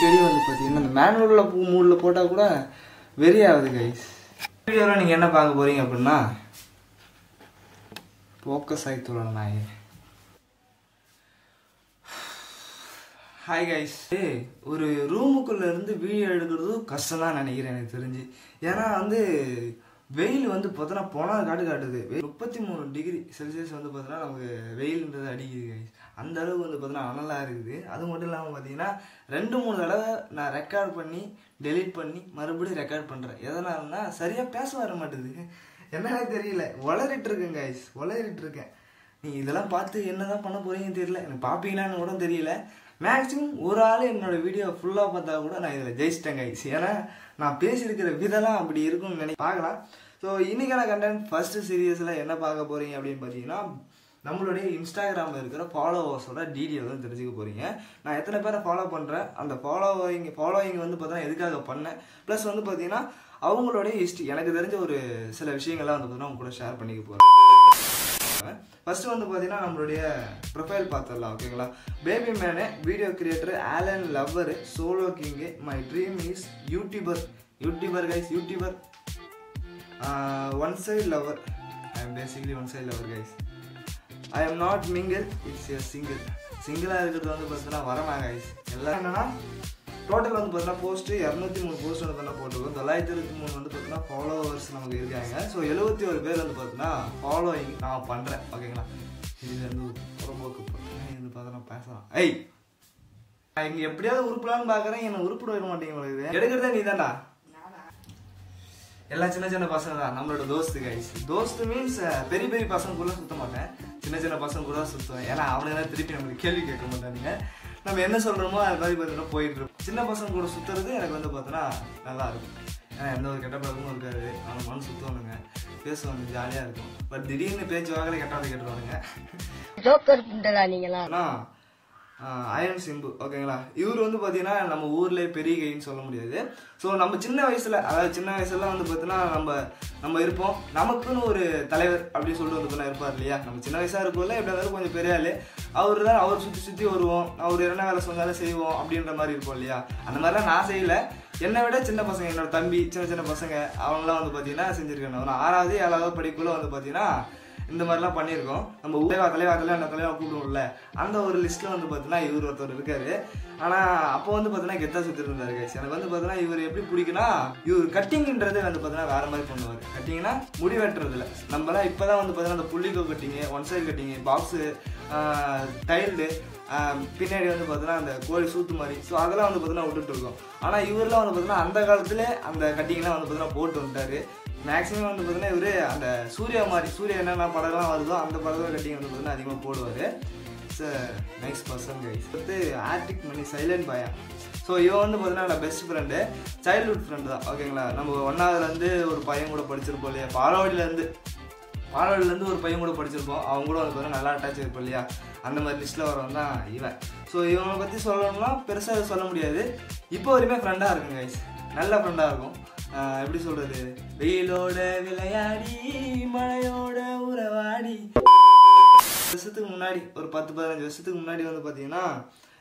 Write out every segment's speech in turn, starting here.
அடிக்கடி வந்து பார்த்தீங்கன்னா இந்த மேனுவலில் மூடில் போட்டால் கூட வெறி ஆகுது கைஸ். வீடியோவில் நீங்கள் என்ன பார்க்க போகிறீங்க அப்படின்னா ஃபோக்கஸ் ஆகித்துள்ள நாய். Hi guys. ஒரு ரூமுக்குள்ளே இருந்து வீடியோ எடுக்கிறதும் கஷ்டம் தான் நினைக்கிறேன் எனக்கு தெரிஞ்சு. ஏன்னா வந்து வெயில் வந்து பார்த்தோன்னா போனால் காட்டுது 33 டிகிரி செல்சியஸ் வந்து பார்த்தோன்னா நமக்கு வெயில்ன்றது அடிக்குது கைஸ். அந்த அளவுக்கு வந்து பார்த்தோன்னா அனலாக இருக்குது. அது மட்டும் இல்லாமல் பார்த்தீங்கன்னா 2-3 தடவை நான் ரெக்கார்ட் பண்ணி டெலீட் பண்ணி மறுபடியும் ரெக்கார்ட் பண்ணுறேன். எதனாலன்னா சரியாக பேச வர மாட்டேது, என்னன்னே தெரியல. வளரிட்டு இருக்கேன் கைஸ், வளரிட்டு இருக்கேன். நீங்கள் இதெல்லாம் பார்த்து என்ன தான் பண்ண போகிறீங்கன்னு தெரியல, எனக்கு பார்ப்பீங்களான்னு கூட தெரியல. மேக்ஸிமம் ஒரு ஆள் என்னோடய வீடியோ ஃபுல்லாக பார்த்தா கூட நான் இதில் ஜெயிச்சிட்டேன் கைஸ். ஏன்னா நான் பேசியிருக்கிற விதெல்லாம் அப்படி இருக்கும்னு பார்க்கலாம். ஸோ இன்றைக்கான கண்டென்ட் ஃபஸ்ட்டு சீரியஸில் என்ன பார்க்க போகிறீங்க அப்படின்னு பார்த்தீங்கன்னா நம்மளுடைய இன்ஸ்டாகிராமில் இருக்கிற ஃபாலோவர்ஸோட டீட்டெயில் தான் தெரிஞ்சுக்க போகிறீங்க. நான் எத்தனை பேரை ஃபாலோ பண்ணுறேன், அந்த ஃபாலோவிங் வந்து பார்த்தீங்கன்னா எதுக்காக பண்ணேன், ப்ளஸ் வந்து பார்த்தீங்கன்னா அவங்களுடைய ஹிஸ்ட்ரி எனக்கு தெரிஞ்ச ஒரு சில விஷயங்கள்லாம் வந்து பார்த்தீங்கன்னா அவங்க கூட ஷேர் பண்ணிக்க போகிறேன். ஃபர்ஸ்ட் வந்து பார்த்தீங்கன்னா நம்மளுடைய ப்ரொஃபைல் பார்த்துடலாம் ஓகேங்களா. பேபி மேனு, வீடியோ கிரியேட்டர், ஆலன் lover, solo king, my dream is YouTuber guys, YouTuber, one side lover. I am basically one side lover guys. I am not mingle, it's a சிங்கிளாக இருக்கிறது வந்து பார்த்தீங்கன்னா வரலாம் கைஸ். எல்லாம் என்னன்னா டோட்டல் வந்து பார்த்தீங்கன்னா போஸ்ட்டு 203 போஸ்ட் வந்து பார்த்தீங்கன்னா போட்டிருக்கோம். 923 வந்து பார்த்தீங்கன்னா ஃபாலோவர்ஸ் நமக்கு இருக்காங்க. ஸோ 71 பேர் வந்து பார்த்தீங்கன்னா ஃபாலோயிங் நான் பண்ணுறேன் ஓகேங்களா. இதுலேருந்து புறம்போக்கு இது பார்த்தா பேசலாம். நான் இங்கே எப்படியாவது உருப்பலான்னு பார்க்குறேன், என்னை உருப்பிட விட மாட்டேங்க. எடுக்கிறதே நீ தான்டா. எல்லாம் சின்ன பசங்க தான், நம்மளோட தோஸ்து கைஸ். தோஸ்து மீன்ஸ் பெரிய பெரிய பசங்க கூட சுற்ற மாட்டேன், சின்ன பசங்க கூட தான் சுற்றுவேன். ஏன்னா அவனுக்கு தான் திருப்பி நம்மளுக்கு கேள்வி கேட்க மாட்டானுங்க. நம்ம என்ன சொல்கிறோமோ அது மாதிரி பார்த்தீங்கன்னா போயிட்டு இருக்கோம். சின்ன பசங்க கூட சுற்றுறது எனக்கு வந்து பார்த்தோன்னா நல்லா இருக்கும். ஏன்னா எந்த ஒரு கெட்ட பழக்கமும் இருக்காது, அவங்க மனு சுற்றுவானுங்க, பேசுவாங்க, ஜாலியாக இருக்கும். பட் திடீர்னு பேச்சு வாக்கில் கெட்டாவது கேட்டுருவானுங்க. அயன் சிம்பு ஓகேங்களா. இவர் வந்து பார்த்தீங்கன்னா நம்ம ஊரில் பெரிய கைன்னு சொல்ல முடியாது. ஸோ நம்ம சின்ன வயசில், அதாவது சின்ன வயசுலாம் வந்து பார்த்தீங்கன்னா நம்ம இருப்போம், நமக்குன்னு ஒரு தலைவர் அப்படின்னு சொல்லிட்டு வந்து பார்த்தீங்கன்னா இருப்பார் இல்லையா. நம்ம சின்ன வயசாக இருக்கும்ல, எப்படி இருந்தாலும் கொஞ்சம் பெரிய ஆள், அவர் சுற்றி வருவோம், அவர் என்ன வேலை சொன்னாலும் செய்வோம் அப்படின்ற மாதிரி இருப்போம் இல்லையா. அந்த மாதிரிலாம் நான் செய்யலை. என்னை விட சின்ன பசங்க, என்னோட தம்பி, சின்ன பசங்க அவங்களாம் வந்து பார்த்தீங்கன்னா செஞ்சுருக்கேன். நான் 6வது 7வது படிக்குள்ள வந்து பார்த்தீங்கன்னா இந்த மாதிரிலாம் பண்ணியிருக்கோம். நம்ம தலைவா கூப்பிடுவோம்ல, அந்த ஒரு லிஸ்ட்டில் வந்து பார்த்தீங்கன்னா இவர் ஒருத்தர் இருக்காரு. ஆனால் அப்போ வந்து பார்த்தீங்கன்னா கெத்தா சுற்றிட்டு இருந்தாரு கைஸ். எனக்கு வந்து பார்த்தீங்கன்னா இவர் எப்படி பிடிக்குன்னா, இவர் கட்டிங்கிறது வந்து பார்த்தீங்கன்னா வேறு மாதிரி பண்ணுவார். கட்டிங்னா முடி வெட்டுறதுல நம்மளாம் இப்போ தான் வந்து பார்த்தீங்கன்னா அந்த புள்ளிக்கோ கட்டிங்கு, ஒன் சைடு கட்டிங்கு, பாக்ஸு, டைல்டு, பின்னாடி வந்து பார்த்தீங்கன்னா அந்த கோழி சூத்து மாதிரி, ஸோ அதெல்லாம் வந்து பார்த்தீங்கன்னா விட்டுட்டு இருக்கோம். ஆனால் இவரெலாம் வந்து பார்த்தீங்கன்னா அந்த காலத்தில் அந்த கட்டிங்லாம் வந்து பார்த்தீங்கன்னா போட்டு வந்துட்டார். மேக்ஸிமம் வந்து பார்த்தீங்கன்னா இவர் அந்த சூர்யா என்னென்ன படம்லாம் வருதோ அந்த படத்தை கட்டிங் வந்து பார்த்தீங்கன்னா அதிகமாக போடுவார். Nice person guys. வந்து ஆர்டிக் மணி சைலண்ட் பாயா. ஸோ இவன் வந்து பார்த்தீங்கன்னா என்னோட பெஸ்ட் ஃப்ரெண்டு, சைல்ட்ஹுட் ஃப்ரெண்டு தான் ஓகேங்களா. நம்ம 1வதுலேருந்து ஒரு பையன் கூட படிச்சிருப்போம் இல்லையா, பாலவாடியிலேருந்து ஒரு பையன் கூட படிச்சிருப்போம். அவங்க கூட வந்து பார்த்தீங்கன்னா நல்லா அட்டாச் இருப்போம் இல்லையா. அந்த மாதிரி லிஸ்ட்டில் வரவன் தான் இவன். ஸோ இவனை பற்றி சொல்லணும்னா பெருசாக சொல்ல முடியாது. இப்போ வரையுமே ஃப்ரெண்டாக இருக்கும் கைஸ், நல்ல ஃப்ரெண்டாக இருக்கும். எப்படி சொல்கிறது, வெயிலோட விளையாடி மழையோட உறவாடி. வருஷத்துக்கு முன்னாடி, ஒரு 10-15 வருஷத்துக்கு முன்னாடி வந்து பார்த்தீங்கன்னா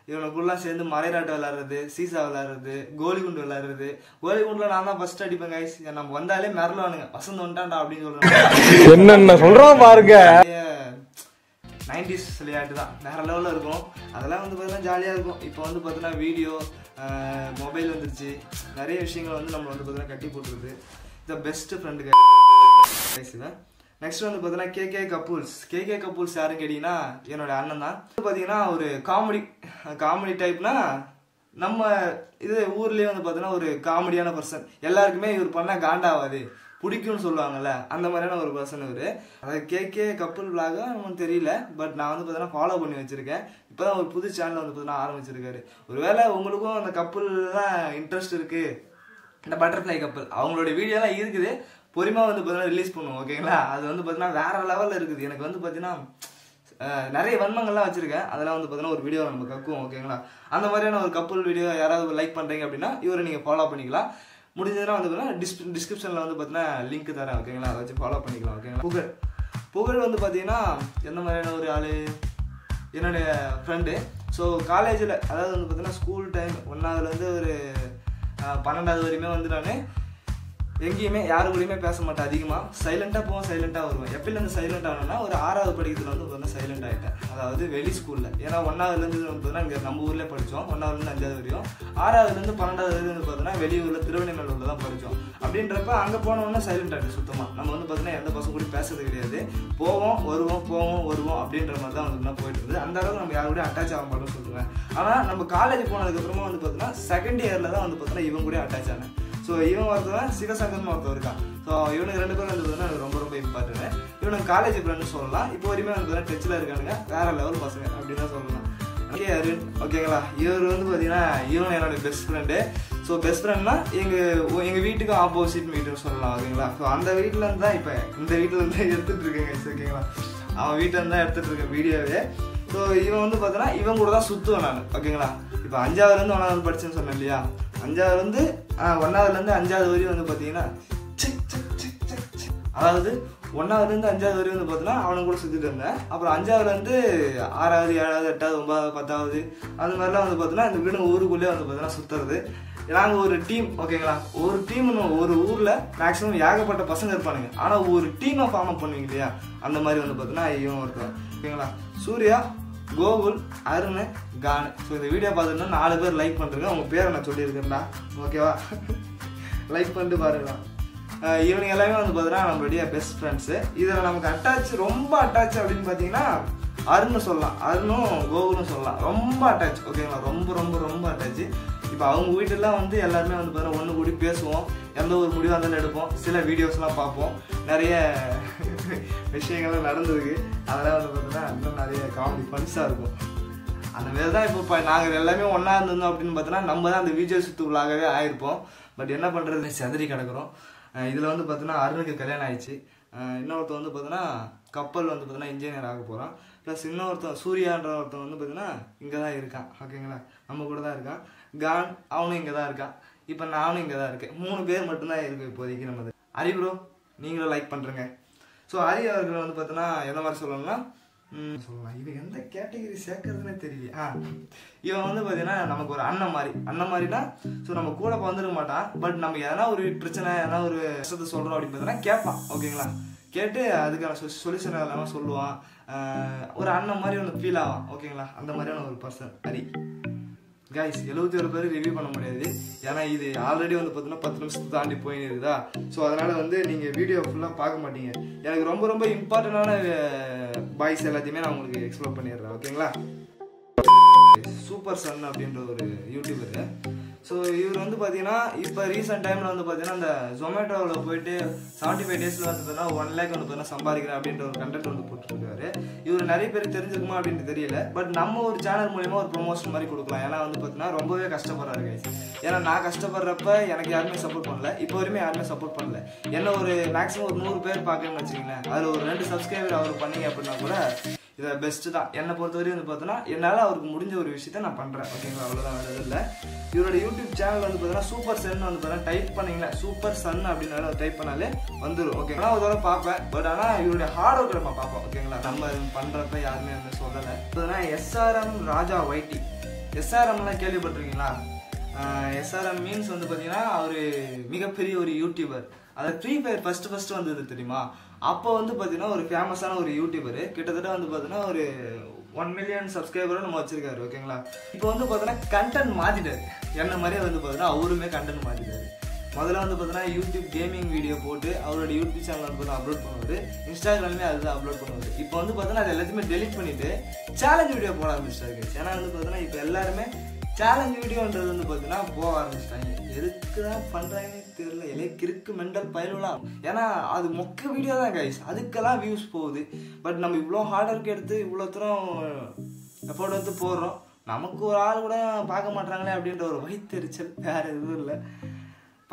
இவனுக்குள்ளலாம் சேர்ந்து மலைராட்டு விளாட்றது, சீசா விளாட்றது, கோலிகுண்டு விளாட்றது. கோலிகுண்டில் நான் தான் ஃபர்ஸ்ட் அடிப்பேன் கைஸ். நம்ம வந்தாலே மிரளுவானுங்க, வசந்த் வந்துட்டான்டா அப்படின்னு சொல்கிறாங்க. என்னென்ன சொல்கிறோம் பாருங்க. 90s விளையாட்டு தான் வேற லெவலில் இருக்கும். அதெல்லாம் வந்து பார்த்தீங்கன்னா ஜாலியாக இருக்கும். இப்போ வந்து பார்த்தீங்கன்னா வீடியோ, மொபைல் வந்துருச்சு, நிறைய விஷயங்கள் வந்து நம்ம வந்து பார்த்தீங்கன்னா கட்டி போட்டுருது. த பெஸ்ட் ஃப்ரெண்டு பேசுவேன். நெக்ஸ்ட் வந்து பார்த்தீங்கன்னா கேகே கப்பூல்ஸ் யாரும் கேட்டிங்கன்னா என்னோட அண்ணன் தான். பார்த்தீங்கன்னா ஒரு காமெடி டைப்னா நம்ம இது ஊர்லேயே வந்து பார்த்தீங்கன்னா ஒரு காமெடியான பர்சன். எல்லாருக்குமே இவர் பண்ணால் காண்டாவாது, பிடிக்கும்னு சொல்லுவாங்கல்ல, அந்த மாதிரியான ஒரு பர்சன் இவர். அதாவது கேகே கப்புள் விளாக நமக்கு தெரியல, பட் நான் வந்து பார்த்தீங்கன்னா ஃபாலோ பண்ணி வச்சுருக்கேன். இப்போ தான் ஒரு புது சேனல் வந்து பார்த்தீங்கன்னா ஆரம்பிச்சிருக்காரு. ஒருவேளை உங்களுக்கும் அந்த கப்புள்லாம் இன்ட்ரெஸ்ட் இருக்குது, இந்த பட்டர்ஃப்ளை கப்புள் அவங்களோட வீடியோலாம் இருக்குது, பொறுமையாக வந்து பார்த்தீங்கன்னா ரிலீஸ் பண்ணுவோம் ஓகேங்களா. அது வந்து பார்த்தீங்கன்னா வேறு லெவலில் இருக்குது. எனக்கு வந்து பார்த்தீங்கன்னா நிறைய வன்மங்கள்லாம் வச்சுருக்கேன், அதெல்லாம் வந்து பார்த்தீங்கன்னா ஒரு வீடியோ நம்ம கக்குவோம் ஓகேங்களா. அந்த மாதிரியான ஒரு கப்புள் வீடியோ யாராவது லைக் பண்ணுறீங்க அப்படின்னா இவரை நீங்கள் ஃபாலோ பண்ணிக்கலாம். முடிஞ்சதுன்னா வந்து பார்த்தீங்கன்னா டிஸ்கிரிப்ஷனில் வந்து பார்த்தீங்கன்னா லிங்க் தரேன் ஓகேங்களா, அதை வச்சு ஃபாலோ பண்ணிக்கலாம் ஓகேங்களா. புகழ் வந்து பார்த்தீங்கன்னா எந்த மாதிரியான ஒரு ஆள், என்னுடைய ஃப்ரெண்டு. ஸோ காலேஜில் அதாவது வந்து பார்த்தீங்கன்னா ஸ்கூல் டைம் 1ஆவதுலேருந்து ஒரு 12ஆவது வரையுமே வந்து நான் எங்கேயுமே யாரு கூடயுமே பேச மாட்டேன். அதிகமாக சைலண்டாக போவேன், சைலண்டாக வருவேன். எப்பயிலேருந்து சைலண்ட் ஆனேன்னா ஒரு 6ஆவது படிக்கிறதுல வந்து பார்த்தீங்கன்னா சைலண்ட் ஆகிட்டேன். அதாவது வெளி ஸ்கூலில். ஏன்னா 1ஆவதுலேருந்து வந்து பார்த்தீங்கன்னா இங்கே நம்ம ஊரில் படித்தோம். 1ஆவதுலேருந்து 5ஆவது வரையும். 6ஆவதுலேருந்து 12ஆவது வரையும் வந்து பார்த்தீங்கன்னா வெளியூரில் திருவண்ணாமலையில் தான் படித்தோம். அப்படின்றப்ப அங்கே போனோம்னா சைலண்ட் ஆகிட்டு சுத்தமாக. நம்ம வந்து பார்த்தீங்கன்னா எந்த பசங்க கூட பேசுறது கிடையாது. போவோம் வருவோம் அப்படின்ற மாதிரி தான் வந்து போயிட்டு இருந்தது. அந்த அளவுக்கு நம்ம யாரு கூட அட்டாச் ஆக மாட்டோம்னு சொல்லுவேன். ஆனால் நம்ம காலேஜ் போனதுக்கப்புறமா வந்து பார்த்தீங்கன்னா செகண்ட் இயரில் தான் வந்து பார்த்தீங்கன்னா இவங்க கூட அட்டாச் ஆனேன். ஸோ இவன் ஒருத்தவன் சிவசங்கர்னு ஒருத்தர் இருக்கான். ஸோ இவனுக்கு 2 பேரும் வந்து பார்த்தீங்கன்னா எனக்கு ரொம்ப ரொம்ப இம்பார்ட்டன்ட். இவனுக்கு காலேஜ் ஃப்ரெண்டு சொல்லலாம். இப்போ வரையுமே வந்து பார்த்தீங்கன்னா டச்சில் இருக்கானுங்க. வேற லெவல் பசங்க அப்படின்னு தான் சொல்லலாம். ஓகே அருண், ஓகேங்களா? இவர் வந்து பார்த்தீங்கன்னா இவன் என்னோட பெஸ்ட் ஃப்ரெண்டு. ஸோ பெஸ்ட் ஃப்ரெண்ட்னா எங்கள் வீட்டுக்கு ஆப்போசிட் வீட்டுன்னு சொல்லலாம், ஓகேங்களா? ஸோ அந்த வீட்டில் இருந்து தான் இப்போ இந்த வீட்டில் இருந்து தான் எடுத்துகிட்டு இருக்கேங்க, ஓகேங்களா? அவன் வீட்டில் இருந்து தான் எடுத்துகிட்டு இருக்கேன் வீடியோவே. ஸோ இவன் வந்து பார்த்தீங்கன்னா இவன் கூட தான் சுற்றுவேன் நான், ஓகேங்களா? இப்போ 5ஆவதுலேருந்து 1ஆவது படிச்சேன்னு சொன்னேன் இல்லையா? 5ஆவதுலேருந்து 1ஆவதுலேருந்து 5ஆவது வரையும் வந்து பார்த்தீங்கன்னா அதாவது 1ஆவதுலேருந்து 5ஆவது வரையும் வந்து பார்த்தீங்கன்னா அவனுக்கு கூட சுற்றிட்டு இருந்தேன். அப்புறம் 5ஆவதுலேருந்து 6ஆவது 7ஆவது 8ஆவது 9ஆவது 10ஆவது அந்த மாதிரிலாம் வந்து பார்த்தீங்கன்னா இந்த வீடு ஊருக்குள்ளே வந்து பார்த்தீங்கன்னா சுற்றுறது. நாங்கள் ஒரு டீம், ஓகேங்களா? ஒரு டீம்னு ஒரு ஊரில் மேக்ஸிமம் ஏகப்பட்ட பசங்க இருப்பானுங்க. ஆனால் ஒரு டீமை ஃபார்ம் அப் பண்ணுவீங்க இல்லையா? அந்த மாதிரி வந்து பார்த்தீங்கன்னா இவன் ஒருத்தன், ஓகேங்களா? சூர்யா, கோகுல், அருண், கான். ஸோ இந்த வீடியோ பார்த்துட்டு 4 பேர் லைக் பண்ணுறேங்க. உங்கள் பேரை நான் சொல்லியிருக்கேன்டா, ஓகேவா? லைக் பண்ணிட்டு பாருங்களா. இவனுங்க எல்லாமே வந்து பார்த்தீங்கன்னா நம்மளுடைய பெஸ்ட் ஃப்ரெண்ட்ஸு. இதில் நமக்கு ரொம்ப அட்டாச் அப்படின்னு பார்த்தீங்கன்னா அருணும் சொல்லலாம், அருணும் கோகுலும் சொல்லலாம். ரொம்ப அட்டாச், ஓகேங்களா? ரொம்ப ரொம்ப ரொம்ப அட்டாச்சு. இப்போ அவங்க வீட்டிலாம் வந்து எல்லாருமே வந்து பார்த்தீங்கன்னா ஒன்று கூடி பேசுவோம். எந்த ஒரு முடிவாக இருந்தாலும் எடுப்போம். சில வீடியோஸ்லாம் பார்ப்போம். நிறைய விஷயங்கள்லாம் நடந்திருக்கு. அதெல்லாம் வந்து பார்த்தீங்கன்னா இன்னும் நிறைய காமெடி ஃபன்ஸாக இருக்கும். அந்த மாரி தான் இப்போ நாங்கள் எல்லாமே ஒன்றா இருந்தோம் அப்படின்னு பார்த்தோன்னா நம்ம தான் அந்த வீடியோ சுற்றுலாகவே ஆகிருப்போம். பட் என்ன பண்ணுறது, செதறி கிடக்குறோம். இதில் வந்து பார்த்தீங்கன்னா அருணுக்கு கல்யாணம் ஆயிடுச்சு. இன்னொருத்தன் வந்து பார்த்தீங்கன்னா கப்பல் வந்து பார்த்தீங்கன்னா இன்ஜினியர் ஆக போகிறான். ப்ளஸ் இன்னொருத்தன் சூர்யான்ற ஒருத்தன் வந்து பார்த்தீங்கன்னா இங்கே தான் இருக்கான், ஓகேங்களா? நம்ம கூட தான் இருக்கான். கான் அவனும் இங்கே தான் இருக்கான். இப்போ நானும் இங்கே தான் இருக்கேன். 3 பேர் மட்டும்தான் இருக்கு இப்போதைக்கு. நம்ம ஹரி ப்ரோ, நீங்களும் லைக் பண்ணுறேங்க. ஸோ ஹரி அவர்கள் வந்து பார்த்தீங்கன்னா எந்த மாதிரி சொல்லணும்னா சொல்லலாம், இவன் எந்த கேட்டகரி சேர்க்கறதுனே தெரியல. இவன் வந்து பார்த்தீங்கன்னா நமக்கு ஒரு அண்ணன் மாதிரினா ஸோ நம்ம கூட வந்துருக்க மாட்டான். பட் நம்ம எதனா ஒரு பிரச்சனை எதனா ஒரு கஷ்டத்தை சொல்கிறோம் அப்படின்னு பார்த்தீங்கன்னா கேட்பான், ஓகேங்களா? கேட்டு அதுக்கான சொல்யூஷன் எல்லாம் சொல்லுவான். ஒரு அண்ணன் மாதிரி ஒன்று ஃபீல் ஆவான், ஓகேங்களா? அந்த மாதிரியான ஒரு பர்சன் ஹரி. கைஸ் 71 பேர் ரிவ்யூ பண்ண முடியாது. ஏன்னா இது ஆல்ரெடி வந்து பார்த்தீங்கன்னா 10 நிமிஷத்தை தாண்டி போயின்னு இருக்குதா? ஸோ அதனால் வந்து நீங்கள் வீடியோ ஃபுல்லாக பார்க்க மாட்டீங்க. எனக்கு ரொம்ப ரொம்ப இம்பார்ட்டண்டான பாய்ஸ் எல்லாத்தையுமே நான் உங்களுக்கு எக்ஸ்ப்ளோர் பண்ணிடுறேன், ஓகேங்களா? சூப்பர் சன் அப்படின்ற ஒரு யூடியூபரு. ஸோ இவர் வந்து பார்த்தீங்கன்னா இப்போ ரீசெண்ட் டைமில் வந்து பார்த்தீங்கன்னா இந்த ஜொமேட்டோவில் போயிட்டு 75 டேஸில் வந்து பார்த்தீங்கன்னா 1 லேக் வந்து பார்த்தீங்கன்னா சம்பாதிக்கிறேன் அப்படின்ற ஒரு கண்டென்ட் வந்து போட்டுருக்காரு. இவர் நிறைய பேருக்கு தெரிஞ்சிருக்குமா அப்படின்னு தெரியல. பட் நம்ம ஒரு சேனல் மூலியமாக ஒரு ப்ரொமோஷன் மாதிரி கொடுக்கலாம். ஏன்னா வந்து பார்த்தீங்கன்னா ரொம்பவே கஷ்டப்படுறாரு கைஸ். ஏன்னா நான் கஷ்டப்படுறப்ப எனக்கு யாருமே சப்போர்ட் பண்ணல. இப்போ வரையுமே யாருமே சப்போர்ட் பண்ணல. என்ன ஒரு மேக்ஸிமம் ஒரு 100 பேர் பார்க்கணும்னு வச்சுக்கோங்களேன். அதில் ஒரு 2 சப்ஸ்கிரைபர் அவர் பண்ணீங்க அப்படின்னா கூட இதை பெஸ்ட்டு தான். என்னை பொறுத்தவரையும் வந்து பார்த்தோன்னா என்னால் அவருக்கு முடிஞ்ச ஒரு விஷயத்த நான் பண்ணுறேன், ஓகேங்களா? அவ்வளோதான், வேறு இல்லை. இவரோட யூடியூப் சேனல் வந்து பார்த்தீங்கன்னா சூப்பர் சன் வந்து பார்த்தீங்கன்னா டைப் பண்ணிங்களா, சூப்பர் சன் அப்படின்னு டைப் பண்ணாலே வந்துடும், ஓகேங்களா? ஒரு தடவை பார்ப்பேன். பட் ஆனால் இவருடைய ஹார்ட் ஒர்க் நம்ம பார்ப்போம், ஓகேங்களா? நம்ம பண்ணுறப்ப யாருமே வந்து சொல்லலை. இப்போனா எஸ்ஆர்எம் ராஜா ஒய்டி. எஸ்ஆர்எம்லாம் கேள்விப்பட்டிருக்கீங்களா? எஸ்ஆர்எம் மீன்ஸ் வந்து பார்த்தீங்கன்னா அவர் மிகப்பெரிய ஒரு யூடியூபர். அது ஃப்ரீ ஃபயர் ஃபர்ஸ்ட் வந்தது தெரியுமா? அப்போ வந்து பார்த்தீங்கன்னா ஒரு ஃபேமஸான ஒரு யூடியூபர். கிட்டத்தட்ட வந்து பார்த்தீங்கன்னா ஒரு 1 மில்லியன் சப்ஸ்கிரைபரும் நம்ம வச்சிருக்காரு, ஓகேங்களா? இப்போ வந்து பார்த்தீங்கன்னா கண்டென்ட் மாற்றிட்டாரு. என்ன மாதிரியே வந்து பார்த்தீங்கன்னா அவருமே கண்டென்ட் மாற்றிட்டாரு. முதல்ல வந்து பார்த்தீங்கன்னா யூடியூப் கேமிங் வீடியோ போட்டு அவரோட யூடியூப் சேனல் வந்து பார்த்தீங்கன்னா அப்லோட் பண்ணுவார். இன்ஸ்டாகிராம்லேயே அதுதான் அப்லோட் பண்ணுவார். இப்போ வந்து பார்த்தீங்கன்னா அது எல்லாத்தையுமே டெலிட் பண்ணிவிட்டு சேலஞ்ச் வீடியோ போட ஆரம்பிச்சிட்டாரு. ஏன்னா வந்து பார்த்தீங்கன்னா இப்போ எல்லாருமே சேலஞ்ச் வீடியோன்றது வந்து பார்த்தீங்கன்னா போக ஆரம்பிச்சிட்டாங்க. எதுக்கு தான் பண்ணுறாங்கன்னு தெரியல. கிறுக்கு மெண்டல் பயிலலாம். ஏன்னா அது மொக்க வீடியோ தான் கைஸ். அதுக்கெல்லாம் வியூஸ் போகுது. பட் நம்ம இவ்வளோ ஹார்ட் ஒர்க் எடுத்து இவ்வளோ தூரம் எஃபோர்ட் வந்து போடுறோம். நமக்கு ஒரு ஆள் கூட பார்க்க மாட்டாங்களே அப்படின்ற ஒரு வயிற்றெரிச்சல், வேறு எதுவும் இல்லை.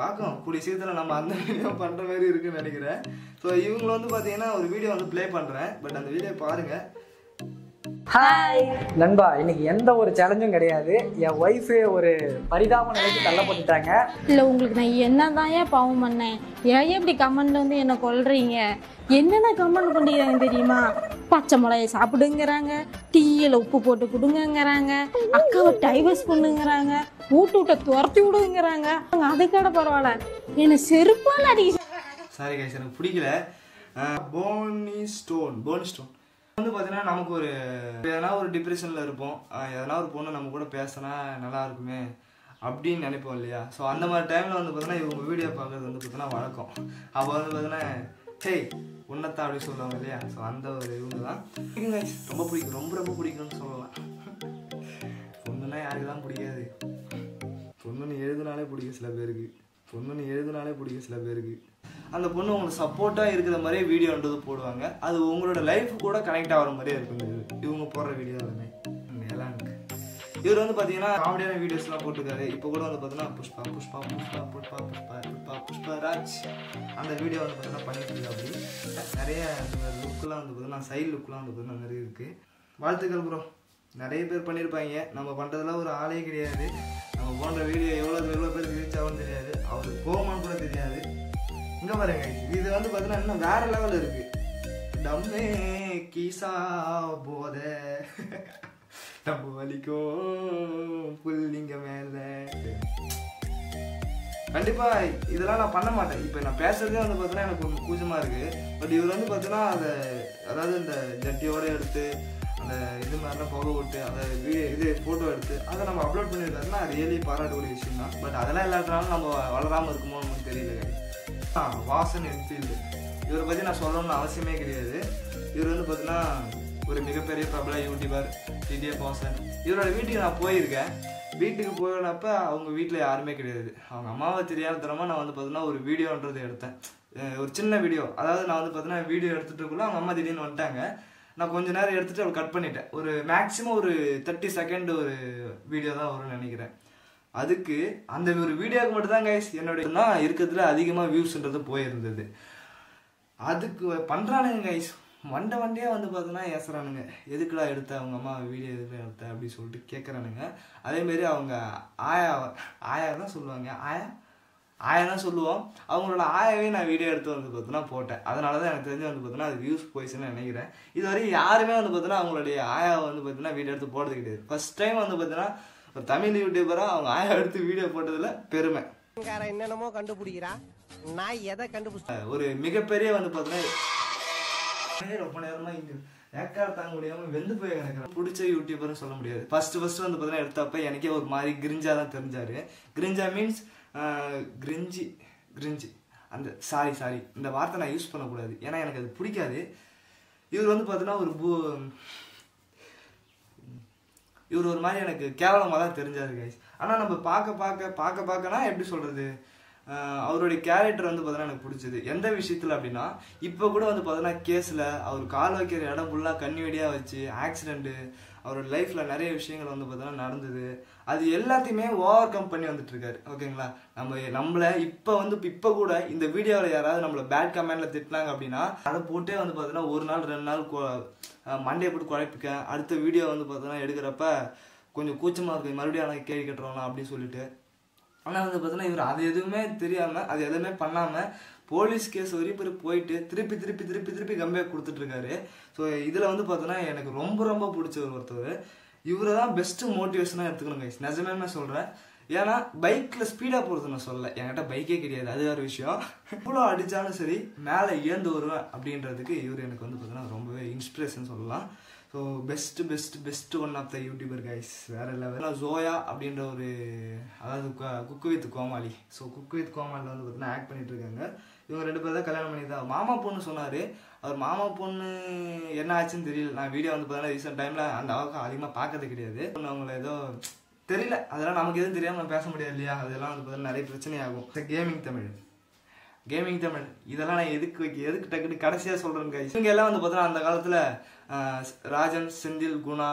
பார்க்கலாம் கூடிய சீக்கிரத்தில் நம்ம அந்த வீடியோ பண்ணுற மாதிரி இருக்குன்னு நினைக்கிறேன். ஸோ இவங்களை வந்து பார்த்தீங்கன்னா ஒரு வீடியோ வந்து ப்ளே பண்ணுறேன். பட் அந்த வீடியோ பாருங்கள். ஹாய் நண்பா, இன்னைக்கு எந்த ஒரு சேலஞ்சும் கிடையாது. என் ஒய்ஃபு ஒரு பரிதாப நிலைக்கு தள்ளப்பட்டுட்டாங்க. இல்லை, உங்களுக்கு நான் என்னதான் பாவம் பண்ணேன்? ஏன் இப்படி கமெண்ட்ல வந்து என்ன கொல்றீங்க? என்னென்ன கமெண்ட் பண்ணிக்கிறாங்க தெரியுமா? பச்சை மிளகாய் சாப்பிடுங்கிறாங்க, டீயில் உப்பு போட்டு கொடுங்கங்கிறாங்க, அக்காவை டைவர்ஸ் பண்ணுங்கிறாங்க, வீட்டை துரத்தி விடுங்கிறாங்க. அதுக்கட பரவாயில்ல, என்னை செருப்பால் அடி. சாரி கைஸ், எனக்கு பிடிக்கல. போனி ஸ்டோன் வந்து பார்த்தீங்கன்னா நமக்கு ஒரு எதனா ஒரு டிப்ரெஷனில் இருப்போம். எதனா ஒரு பொண்ணு நம்ம கூட பேசினா நல்லா இருக்குமே அப்படின்னு நினைப்போம் இல்லையா? ஸோ அந்த மாதிரி டைமில் வந்து பார்த்தீங்கன்னா இவங்க வீடியோ பார்க்குறது வந்து பார்த்தீங்கன்னா வழக்கம். அப்போ வந்து பார்த்தீங்கன்னா ஹேய் உன்னத்தா அப்படி சொல்லுவாங்க இல்லையா? ஸோ அந்த ஒரு இவங்க தான் பிடிக்கும் கைஸ். ரொம்ப பிடிக்கும், ரொம்ப ரொம்ப பிடிக்கும்னு சொல்லலாம். பொண்ணுன்னா யாருக்கு தான் பிடிக்காது? பொண்ணுன்னு எழுதுனாலே பிடிக்கும் சில பேருக்கு. அந்த பொண்ணு உங்களுக்கு சப்போர்ட்டாக இருக்கிற மாதிரியே வீடியோன்றது போடுவாங்க. அது உங்களோட லைஃப் கூட கனெக்ட் ஆகிற மாதிரியே இருக்கும் இவங்க போடுற வீடியோ எல்லாமே. இவர் வந்து பார்த்தீங்கன்னா காமெடியான வீடியோஸ்லாம் போட்டிருக்காரு. இப்போ கூட வந்து பார்த்தீங்கன்னா புஷ்பராஜ் அந்த வீடியோ வந்து பார்த்தீங்கன்னா பண்ணிட்டு இருக்கா. அப்படி நிறைய லுக்கெலாம் வந்து பார்த்தீங்கன்னா சைடு லுக்கெலாம் வந்து பார்த்தீங்கன்னா நிறைய இருக்குது. வாழ்த்துக்கள் ப்ரோ. நிறைய பேர் பண்ணியிருப்பாங்க. நம்ம பண்ணுறதுலாம் ஒரு ஆளே கிடையாது. நம்ம போன்ற வீடியோ எவ்வளோ பேருக்கு ரீச் ஆகும்னு தெரியாது. அவருக்கு கோமான்னு கூட தெரியாது. இங்கே பாருங்க, இது வந்து பார்த்தீங்கன்னா இன்னும் வேற லெவல் இருக்கு. டம்மே கீசா போத நம்ம வலிக்கும் புல்லிங்க மேல. கண்டிப்பா இதெல்லாம் நான் பண்ண மாட்டேன். இப்போ நான் பேசுறதே வந்து பார்த்தீங்கன்னா எனக்கு கொஞ்சம் கூச்சமா இருக்கு. பட் இவர் வந்து பார்த்தீங்கன்னா அதாவது இந்த ஜட்டியோட எடுத்து அந்த இது மாதிரிலாம் புகை விட்டு அந்த இது ஃபோட்டோ எடுத்து அதை நம்ம அப்லோட் பண்ணியிருக்காருன்னா ரியலி பாராட்டக்கூடிய விஷயம் தான். பட் அதெல்லாம் இல்லாதனாலும் நம்ம வளராமல் இருக்குமோ நமக்கு தெரியல. வாசன் என்ஃபீல்டு இவரை பற்றி நான் சொல்லணும்னு அவசியமே கிடையாது. இவர் வந்து பார்த்தீங்கன்னா ஒரு மிகப்பெரிய பிரபல யூடியூபர் டிடிஎஃப் வாசன். இவரோட வீட்டுக்கு நான் போயிருக்கேன். வீட்டுக்கு போயினப்ப அவங்க வீட்டில் யாருமே கிடையாது. அவங்க அம்மாவை தெரியாத தரமாக நான் வந்து பார்த்தீங்கன்னா ஒரு வீடியோன்றது எடுத்தேன். ஒரு சின்ன வீடியோ. அதாவது நான் வந்து பார்த்தீங்கன்னா வீடியோ எடுத்துகிட்டு அவங்க அம்மா திடீர்னு வந்துட்டாங்க. நான் கொஞ்சம் நேரம் எடுத்துகிட்டு அவள் கட் பண்ணிட்டேன். ஒரு மேக்ஸிமம் ஒரு 30 செகண்ட் ஒரு வீடியோ தான் வரும்னு நினைக்கிறேன். அதுக்கு அந்த ஒரு வீடியோவுக்கு மட்டும் தான் கைஸ் என்னுடைய இருக்கிறதுல அதிகமாக வியூஸ்ன்றது போயிருந்தது. அதுக்கு பண்ணுறானுங்க கைஸ், வண்டியாக வந்து பார்த்தோன்னா ஏசுறானுங்க. எதுக்குடா எடுத்த அவங்க அம்மா வீடியோ எதுக்குடா எடுத்த அப்படின்னு சொல்லிட்டு கேட்குறானுங்க. அதேமாரி அவங்க ஆயா தான் சொல்லுவாங்க. ஆயா தான் சொல்லுவோம். அவங்களோட ஆயாவே நான் வீடியோ எடுத்து வந்து பார்த்தோன்னா போட்டேன். அதனால தான் எனக்கு தெரிஞ்சு வந்து பார்த்தோன்னா அது வியூஸ் போயிடுச்சுன்னு நினைக்கிறேன். இது வரைக்கும் யாருமே வந்து பார்த்தோன்னா அவங்களுடைய ஆயாவை வந்து பார்த்தீங்கன்னா வீடியோ எடுத்து போடுறது கிடையாது. ஃபர்ஸ்ட் டைம் வந்து பார்த்தீங்கன்னா ஒரு தமிழ் யூடியூபரா அவங்க ஆயா எடுத்து வீடியோ போட்டதுல பெருமை. என்னென்னமோ கண்டுபிடிக்கிறா, நான் எதை கண்டுபிடிச்சேன். ஒரு மிகப்பெரிய வந்து பார்த்தீங்கன்னா ரொம்ப நேரமா இங்க ஏக்கார தாங்க முடியாம வெந்து போய் கிடக்குறேன். பிடிச்ச யூடியூபர்னு சொல்ல முடியாது. ஃபர்ஸ்ட் வந்து பார்த்தீங்கன்னா எடுத்தப்ப எனக்கே ஒரு மாதிரி கிரிஞ்சா தான் தெரிஞ்சாரு. கிரிஞ்சா மீன்ஸ் கிரிஞ்சி அந்த சாரி இந்த வார்த்தை நான் யூஸ் பண்ணக்கூடாது, ஏன்னா எனக்கு அது பிடிக்காது. இவர் வந்து பார்த்தீங்கன்னா இவர் ஒரு மாதிரி எனக்கு கேவலமாக தான் தெரிஞ்சாரு கைஸ். ஆனால் நம்ம பார்க்கனா எப்படி சொல்கிறது, அவருடைய கேரக்டர் வந்து பார்த்தீங்கன்னா எனக்கு பிடிச்சது. எந்த விஷயத்தில் அப்படின்னா, இப்போ கூட வந்து பார்த்தீங்கன்னா கேஸில் அவர் கால் வைக்கிற இடம் ஃபுல்லாக கண்ணி வெடியாக வச்சு ஆக்சிடென்ட்டு, அவரோட லைஃப்பில் நிறைய விஷயங்கள் வந்து பார்த்தீங்கன்னா நடந்தது. அது எல்லாத்தையுமே ஓவர் கம் பண்ணி வந்துட்டு இருக்காரு. ஓகேங்களா? நம்மளை இப்போ கூட இந்த வீடியோவில் யாராவது நம்மளை பேட் கமெண்ட்ல திட்டினாங்க அப்படின்னா அதை போட்டே வந்து பார்த்தீங்கன்னா 1 நாள் 2 நாள் மண்டையை போட்டு குழப்பிக்க, அடுத்த வீடியோ வந்து பார்த்தீங்கன்னா எடுக்கிறப்ப கொஞ்சம் கூச்சமாக இருக்கு, மறுபடியும் ஆனால் கேள்வி கட்டுறோம்லாம் அப்படின்னு சொல்லிட்டு. ஆனால் வந்து பார்த்தீங்கன்னா இவர் அது எதுவுமே தெரியாமல் அது எதுவுமே பண்ணாமல் போலீஸ் கேஸ் வரையும் போயிட்டு திருப்பி கம்பேக் கொடுத்துட்ருக்காரு. ஸோ இதில் வந்து பார்த்தோன்னா எனக்கு ரொம்ப பிடிச்ச ஒருத்தர். இவரை தான் பெஸ்ட்டு மோட்டிவேஷனாக எடுத்துக்கணும் கைஸ், நிஜமே சொல்கிறேன். ஏன்னா பைக்கில் ஸ்பீடாக போகிறது நான் சொல்ல, என்கிட்ட பைக்கே கிடையாது, அது வேறு விஷயம். இவ்வளோ அடித்தாலும் சரி மேலே ஏந்து வருவேன் அப்படின்றதுக்கு இவர் எனக்கு வந்து பார்த்தீங்கன்னா ரொம்பவே இன்ஸ்பிரேஷன் சொல்லலாம். So best one of the YouTuber guys, வேறு லெவல். ஜோயா அப்படின்ற ஒரு அதாவது குக்கு வித் கோமாளி. ஸோ குக்கு வித் கோமாளியில் வந்து பார்த்தீங்கன்னா ஆக்ட் பண்ணிட்டு இருக்காங்க. இவங்க 2 பேர் தான் கல்யாணம் பண்ணி தான். மாமா பொண்ணு சொன்னார். அவர் மாமா பொண்ணு என்ன ஆச்சுன்னு தெரியல. நான் வீடியோ வந்து பார்த்தீங்கன்னா ரீசெண்ட் டைமில் அந்த அளவுக்கு அதிகமாக பார்க்கறது கிடையாது. அவங்கள ஏதோ தெரியல, அதெல்லாம் நமக்கு எதுவும் தெரியாமல் பேச முடியாது இல்லையா? அதெல்லாம் வந்து பார்த்தீங்கன்னா நிறைய பிரச்சனையாகும். கேமிங் தமிழ் இதெல்லாம் நான் எதுக்கு டக்குன்னு கடைசியாக சொல்கிறேன் கைஸ். இவங்க எல்லாம் வந்து பார்த்தீங்கன்னா அந்த காலத்தில் ராஜன், செந்தில், குணா,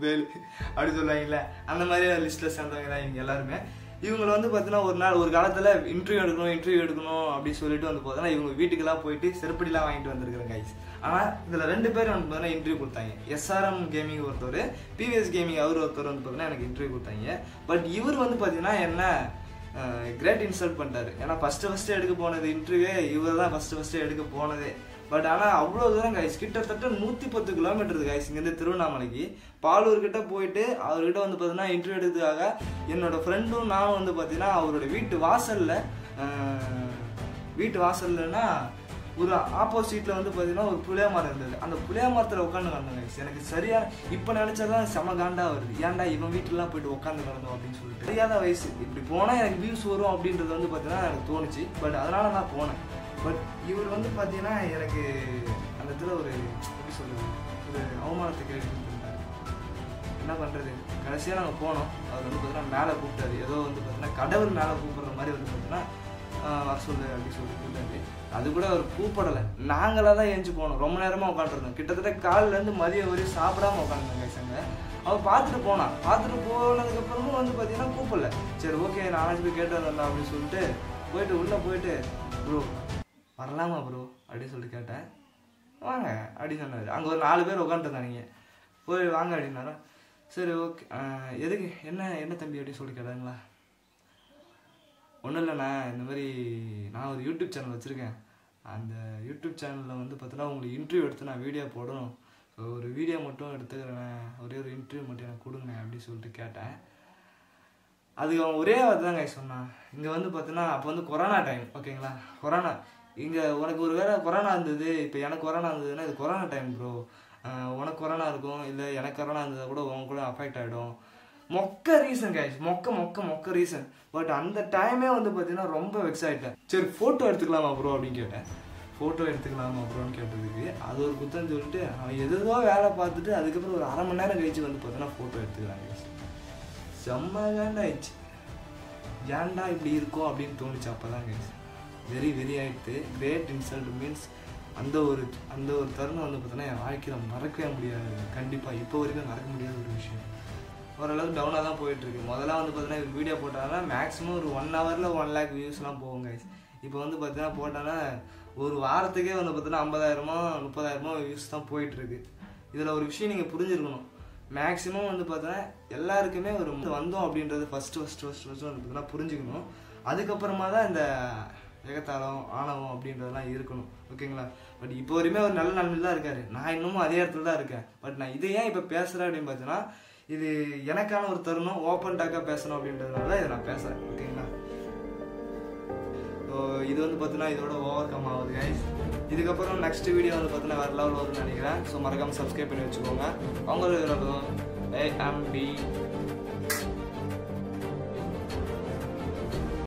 வேலு அப்படி சொல்லுவாங்கல்ல, அந்த மாதிரி லிஸ்ட்டில் சேர்ந்தவங்க தான் இவங்க எல்லாருமே. இவங்களை வந்து பார்த்தீங்கன்னா ஒரு நாள் ஒரு காலத்தில் இன்டர்வியூ எடுக்கணும் அப்படின்னு சொல்லிட்டு வந்து பார்த்தீங்கன்னா இவங்க வீட்டுக்கெல்லாம் போயிட்டு செருப்படிலாம் வாங்கிட்டு வந்திருக்கிறேன் கைஸ். ஆனால் இதில் 2 பேர் வந்து பார்த்தீங்கன்னா இன்டர்வியூ கொடுத்தாங்க. எஸ்ஆர்எம் கேமிங் ஒருத்தர், பிவிஎஸ் கேமிங் அவர் ஒருத்தர் வந்து பார்த்தீங்கன்னா எனக்கு இன்டர்வியூ கொடுத்தாங்க. பட் இவர் வந்து பார்த்தீங்கன்னா என்ன கிரேட் இன்சல்ட் பண்ணிட்டாரு. ஏன்னா ஃபஸ்ட்டு எடுக்க போனது இன்டர்வியூவே இவர் தான் ஃபஸ்ட்டு எடுக்க போனதே. பட் ஆனால் அவ்வளோ தூரம் கைஸ், கிட்டத்தட்ட 110 கிலோமீட்டர் கைஸ் இங்கேருந்து திருவண்ணாமலைக்கு. பாலூர்கிட்ட போயிட்டு அவர்கிட்ட வந்து பார்த்தீங்கன்னா இன்டர்வியூ எடுக்கிறதுக்காக என்னோட ஃப்ரெண்டும் நான் வந்து பார்த்தீங்கன்னா அவரோட வீட்டு வாசல்லன்னா ஒரு ஆப்போசிட்டில் வந்து பார்த்தீங்கன்னா ஒரு புளிய மரம் இருந்தது. அந்த புளிய மரத்தில் உட்காந்து கிடந்தோம் கைஸ். எனக்கு சரியான இப்போ நினச்சாதான் செம காண்டா வருது. ஏன்டா இவன் வீட்டிலலாம் போயிட்டு உட்காந்து கிடந்தோம் அப்படின்னு சொல்லிட்டு. தெரியாத வயசு, இப்படி போனால் எனக்கு வியூஸ் வரும் அப்படின்றது வந்து பார்த்தீங்கன்னா எனக்கு தோணுச்சு. பட் அதனால நான் போனேன். பட் இவர் வந்து பார்த்தீங்கன்னா எனக்கு அந்த இடத்துல ஒரு எப்படி சொல்கிறது, ஒரு அவமானத்தை கேட்டுருந்தார். என்ன பண்ணுறது, கடைசியாக நாங்கள் போனோம். அவர் வந்து பார்த்தீங்கன்னா மேலே கூப்பிட்டாரு. ஏதோ வந்து பார்த்தீங்கன்னா கடவுள் மேலே கூப்பிட்ற மாதிரி வந்து பார்த்தீங்கன்னா வர சொல்லு அப்படின்னு சொல்லிட்டு கூப்பிட்டாரு. அது கூட அவர் கூப்பிடலை, நாங்களாக தான் எழுந்து போனோம். ரொம்ப நேரமாக உட்காந்துருந்தோம். கிட்டத்தட்ட காலிலேருந்து மதியம் வரையும் சாப்பிடாம உட்காந்துருந்தோம் கைசங்க. அவன் பார்த்துட்டு போனதுக்கப்புறமும் வந்து பார்த்தீங்கன்னா கூப்பிடல. சரி ஓகே நான் போய் கேட்டு வந்தேன் அப்படின்னு சொல்லிட்டு போயிட்டு உள்ளே போயிட்டு ப்ரோ வரலாமா ப்ரோ அப்படின்னு சொல்லிட்டு கேட்டேன். வாங்க அப்படின்னு சொன்னார். அங்கே ஒரு 4 பேர் உட்காந்துருந்தாங்க. போய் வாங்க அப்படின்னாரா. சரி ஓகே எதுக்கு என்ன தம்பி அப்படின்னு சொல்லி கேட்டாங்களா. ஒன்றும் இல்லைண்ணா, இந்த மாதிரி நான் ஒரு யூடியூப் சேனல் வச்சுருக்கேன். அந்த யூடியூப் சேனலில் வந்து பார்த்தீங்கன்னா உங்களுக்கு இன்டர்வியூ எடுத்து நான் வீடியோ போடணும். ஸோ ஒரு வீடியோ மட்டும் எடுத்துக்கிறேன், ஒரே ஒரு இன்டர்வியூ மட்டும் எனக்கு கொடுங்க அப்படின்னு சொல்லிட்டு கேட்டேன். அதுக்கு அவன் ஒரே வார்த்தை தான் கைஸ் சொன்னான். இங்கே வந்து பார்த்தீங்கன்னா அப்போ வந்து கொரோனா டைம், ஓகேங்களா. கொரோனா இங்கே உனக்கு ஒரு வேளை கொரோனா இருந்தது, இப்போ எனக்கு கொரோனா இருந்ததுன்னா இது கொரோனா டைம் ப்ரோ. உனக்கு கொரோனா இருக்கும், இல்லை எனக்கு கொரோனா இருந்ததை கூட உனக்கு கூட அஃபெக்ட் ஆகிடும். மொக்க ரீசன் கைஸ், மொக்க ரீசன். பட் அந்த டைமே வந்து பார்த்தீங்கன்னா ரொம்ப வெக்ஸ் ஆகிட்டேன். சரி ஃபோட்டோ எடுத்துக்கலாமா ப்ரோ அப்படின்னு கேட்டேன். ஃபோட்டோ எடுத்துக்கலாமா ப்ரோன்னு கேட்டதுக்கு அது ஒரு குத்தம் சொல்லிட்டு அவன் எதோ வேலை பார்த்துட்டு அதுக்கப்புறம் ஒரு 1/2 மணி நேரம் கழிச்சு வந்து பார்த்தீங்கன்னா ஃபோட்டோ எடுத்துக்கிறாங்க. செம்ம ஆயிடுச்சு. ஏன்டா இப்படி இருக்கும் அப்படின்னு தோணுச்சு. அப்போ தான் கைஸ் வெரி ஆகிடுது. கிரேட் இன்சல்ட் மீன்ஸ் அந்த ஒரு தருணம் வந்து பார்த்தீங்கன்னா என் வாழ்க்கையில் மறக்கவே முடியாது. கண்டிப்பாக இப்போ வரைக்கும் மறக்க முடியாத ஒரு விஷயம். ஓரளவுக்கு டவுனாக தான் போயிட்டுருக்கு. முதல்ல வந்து பார்த்தீங்கன்னா இது வீடியோ போட்டாங்கன்னா மேக்ஸிமம் ஒரு 1 ஹவரில் 1 லேக் வியூஸ்லாம் போகும் கைஸ். இப்போ வந்து பார்த்தீங்கன்னா போட்டாங்கன்னா ஒரு வாரத்துக்கே வந்து பார்த்தீங்கன்னா 50,000 30,000 வியூஸ் தான் போயிட்டுருக்கு. இதில் ஒரு விஷயம் நீங்கள் புரிஞ்சுருக்கணும். மேக்ஸிமம் வந்து பார்த்தீங்கன்னா எல்லாருக்குமே ஒரு வந்தோம் அப்படின்றது ஃபஸ்ட்டு வந்து பார்த்தீங்கன்னா புரிஞ்சுக்கணும். அதுக்கப்புறமா தான் இந்த ஏகத்தாளம் ஆணவம் அப்படின்றதெல்லாம் இருக்கணும், ஓகேங்களா. பட் இப்போ வரையுமே ஒரு நல்ல நிலைமையில் தான் இருக்காரு. நான் இன்னமும் அதே இடத்துல தான் இருக்கேன். பட் நான் இதை ஏன் இப்போ பேசுகிறேன் அப்படின்னு பார்த்தீங்கன்னா இது எனக்கான ஒரு தருணம். ஓப்பன் டாக்காக பேசணும் அப்படின்றதுனால இதை நான் பேசுகிறேன், ஓகேங்களா. ஸோ இது வந்து பார்த்தீங்கன்னா இதோட ஓவர் கம் ஆகுது கைஸ். இதுக்கப்புறம் நெக்ஸ்ட் வீடியோ வந்து பார்த்தீங்கன்னா வேறு லெவல் வரும்னு நினைக்கிறேன். ஸோ மறக்காமல் சப்ஸ்கிரைப் பண்ணி வச்சுக்கோங்க. அவங்களுக்கு AMB